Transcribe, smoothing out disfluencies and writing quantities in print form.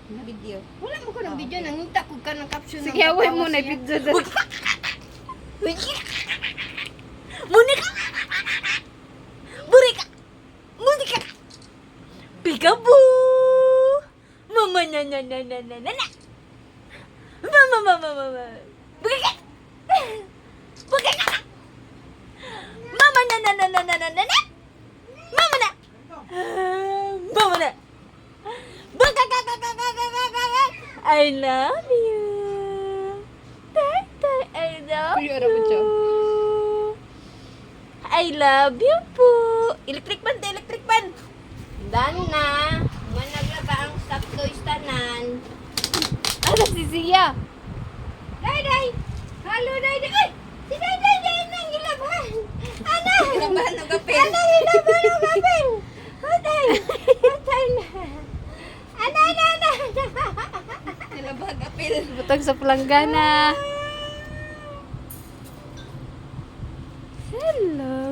Video. Wala mo ko ng video, nangita ko ka ng caption. Sige, away mo na video dyan. Monica! Burika! Monica! Peekaboo! Mama na na na na na na na! Mama mama mama! Burika! Burika! Mama na na na na na na na! Mama na! Mama na! I love you! Tay, I love Kuya, ano po siya? you! I love you po! Electric ban, electric ban! Dan na! Managaba ang sakto istanan. Ano si Sia? Day, day! Halo, day, day! Ay! Si day, day, day! Nang ilaban! Ano? Kinabahan ng kapil. Ano? Ilaban ang kapil! Patay! Patay na! Ano? Kinabahan kapil. Butang sa palanggana. Hello.